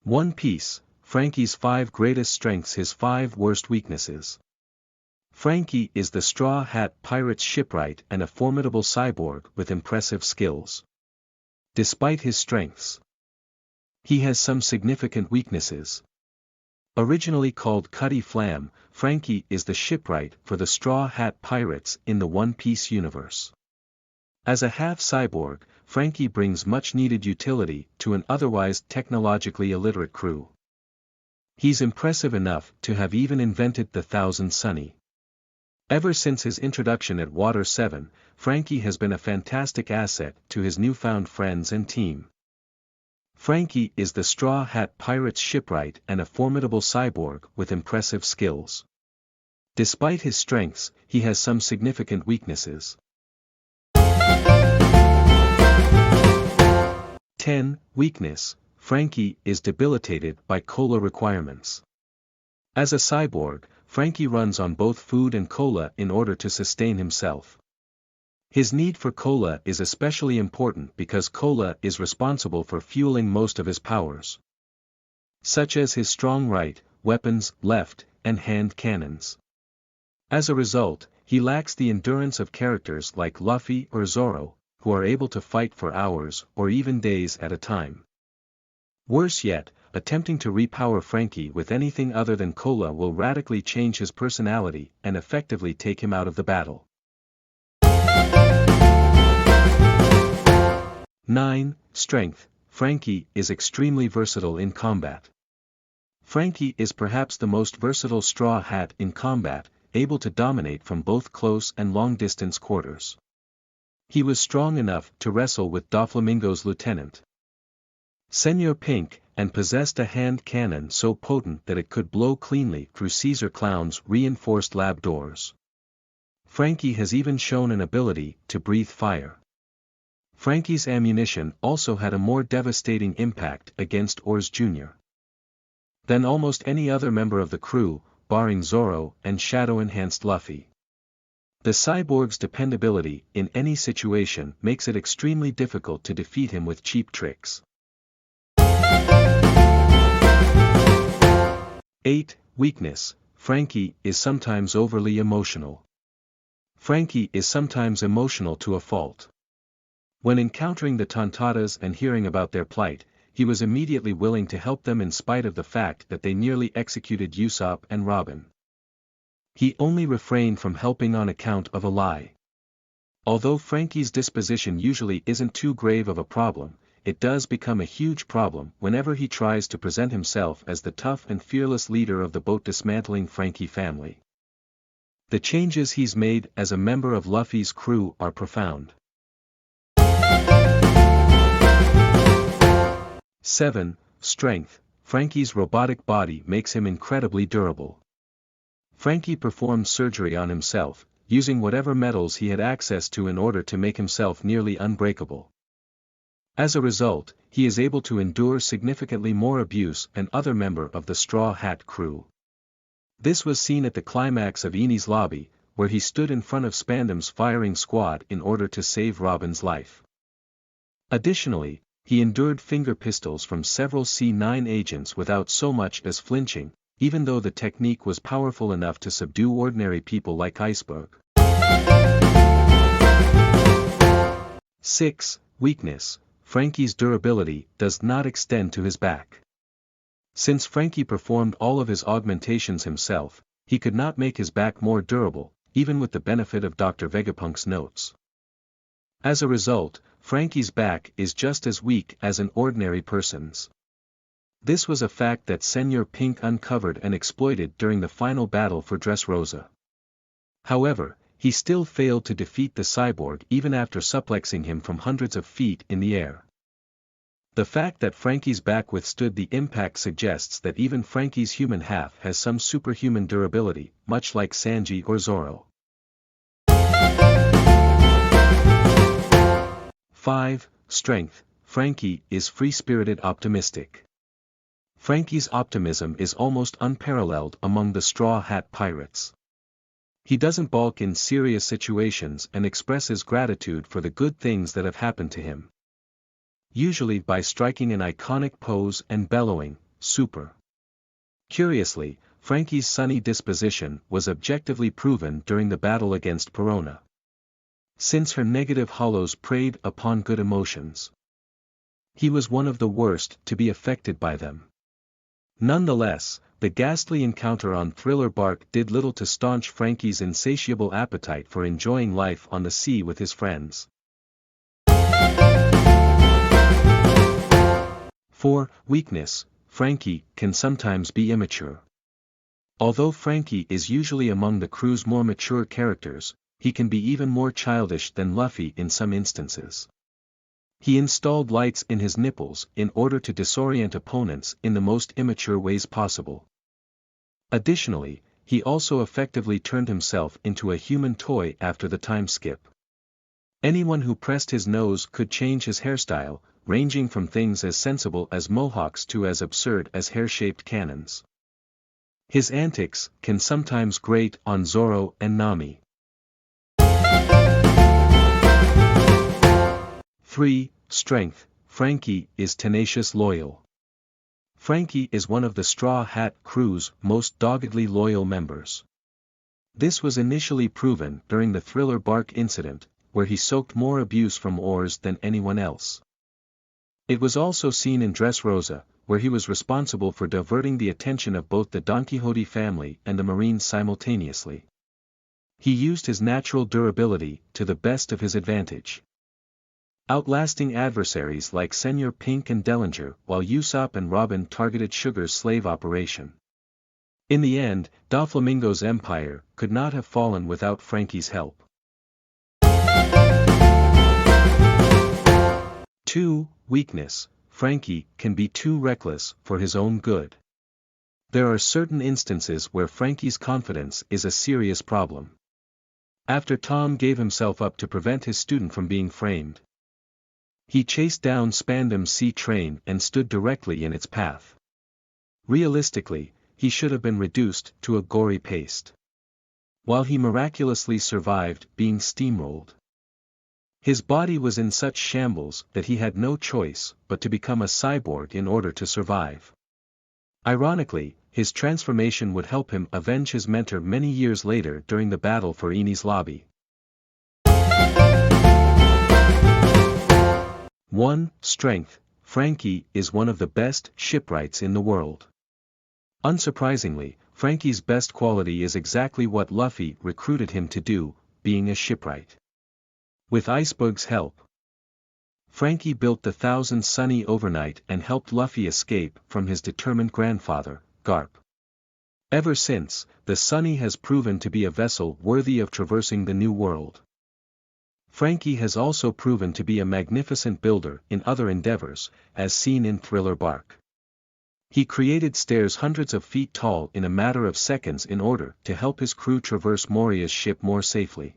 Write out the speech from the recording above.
One Piece, Franky's 5 greatest strengths, his 5 worst weaknesses. Franky is the Straw Hat Pirate's shipwright and a formidable cyborg with impressive skills. Despite his strengths, he has some significant weaknesses. Originally called Cutty Flam, Franky is the shipwright for the Straw Hat Pirates in the One Piece universe. As a half-cyborg, Franky brings much-needed utility to an otherwise technologically illiterate crew. He's impressive enough to have even invented the Thousand Sunny. Ever since his introduction at Water 7, Franky has been a fantastic asset to his newfound friends and team. Franky is the Straw Hat Pirate's shipwright and a formidable cyborg with impressive skills. Despite his strengths, he has some significant weaknesses. 10. Weakness: Franky is debilitated by cola requirements. As a cyborg, Franky runs on both food and cola in order to sustain himself. His need for cola is especially important because cola is responsible for fueling most of his powers, such as his strong right, weapons, left, and hand cannons. As a result, he lacks the endurance of characters like Luffy or Zoro, who are able to fight for hours or even days at a time. Worse yet, attempting to repower Franky with anything other than cola will radically change his personality and effectively take him out of the battle. 9. Strength: Franky is extremely versatile in combat. Franky is perhaps the most versatile Straw Hat in combat, able to dominate from both close and long-distance quarters. He was strong enough to wrestle with Doflamingo's lieutenant, Senor Pink, and possessed a hand cannon so potent that it could blow cleanly through Caesar Clown's reinforced lab doors. Franky has even shown an ability to breathe fire. Franky's ammunition also had a more devastating impact against Oars Jr. than almost any other member of the crew, barring Zoro and Shadow-enhanced Luffy. The cyborg's dependability in any situation makes it extremely difficult to defeat him with cheap tricks. 8. Weakness: Franky is sometimes overly emotional. Franky is sometimes emotional to a fault. When encountering the Tontatas and hearing about their plight, he was immediately willing to help them in spite of the fact that they nearly executed Usopp and Robin. He only refrained from helping on account of a lie. Although Franky's disposition usually isn't too grave of a problem, it does become a huge problem whenever he tries to present himself as the tough and fearless leader of the boat-dismantling Franky family. The changes he's made as a member of Luffy's crew are profound. 7. Strength: Franky's robotic body makes him incredibly durable. Franky performed surgery on himself, using whatever metals he had access to in order to make himself nearly unbreakable. As a result, he is able to endure significantly more abuse than other member of the Straw Hat crew. This was seen at the climax of Enies Lobby, where he stood in front of Spandam's firing squad in order to save Robin's life. Additionally, he endured finger pistols from several C9 agents without so much as flinching, even though the technique was powerful enough to subdue ordinary people like Iceberg. 6. Weakness: Franky's durability does not extend to his back. Since Franky performed all of his augmentations himself, he could not make his back more durable, even with the benefit of Dr. Vegapunk's notes. As a result, Franky's back is just as weak as an ordinary person's. This was a fact that Senor Pink uncovered and exploited during the final battle for Dressrosa. However, he still failed to defeat the cyborg even after suplexing him from hundreds of feet in the air. The fact that Franky's back withstood the impact suggests that even Franky's human half has some superhuman durability, much like Sanji or Zoro. 5. Strength: Franky is free-spirited optimistic. Franky's optimism is almost unparalleled among the Straw Hat Pirates. He doesn't balk in serious situations and expresses gratitude for the good things that have happened to him. Usually by striking an iconic pose and bellowing, super. Curiously, Franky's sunny disposition was objectively proven during the battle against Perona. Since her negative hollows preyed upon good emotions, he was one of the worst to be affected by them. Nonetheless, the ghastly encounter on Thriller Bark did little to staunch Franky's insatiable appetite for enjoying life on the sea with his friends. 4. Weakness. Franky can sometimes be immature. Although Franky is usually among the crew's more mature characters, he can be even more childish than Luffy in some instances. He installed lights in his nipples in order to disorient opponents in the most immature ways possible. Additionally, he also effectively turned himself into a human toy after the time skip. Anyone who pressed his nose could change his hairstyle, ranging from things as sensible as mohawks to as absurd as hair-shaped cannons. His antics can sometimes grate on Zoro and Nami. 3. Strength. Franky is tenacious loyal. Franky is one of the Straw Hat crew's most doggedly loyal members. This was initially proven during the Thriller Bark incident, where he soaked more abuse from oars than anyone else. It was also seen in Dressrosa, where he was responsible for diverting the attention of both the Don Quixote family and the Marines simultaneously. He used his natural durability to the best of his advantage, outlasting adversaries like Senor Pink and Dellinger while Usopp and Robin targeted Sugar's slave operation. In the end, Doflamingo's empire could not have fallen without Franky's help. 2. Weakness. Franky can be too reckless for his own good. There are certain instances where Franky's confidence is a serious problem. After Tom gave himself up to prevent his student from being framed, he chased down Spandam's sea train and stood directly in its path. Realistically, he should have been reduced to a gory paste, while he miraculously survived being steamrolled. His body was in such shambles that he had no choice but to become a cyborg in order to survive. Ironically, his transformation would help him avenge his mentor many years later during the battle for Enies Lobby. 1. Strength. Franky is one of the best shipwrights in the world. Unsurprisingly, Franky's best quality is exactly what Luffy recruited him to do, being a shipwright. With Iceberg's help, Franky built the Thousand Sunny overnight and helped Luffy escape from his determined grandfather, Garp. Ever since, the Sunny has proven to be a vessel worthy of traversing the New World. Franky has also proven to be a magnificent builder in other endeavors, as seen in Thriller Bark. He created stairs hundreds of feet tall in a matter of seconds in order to help his crew traverse Moria's ship more safely.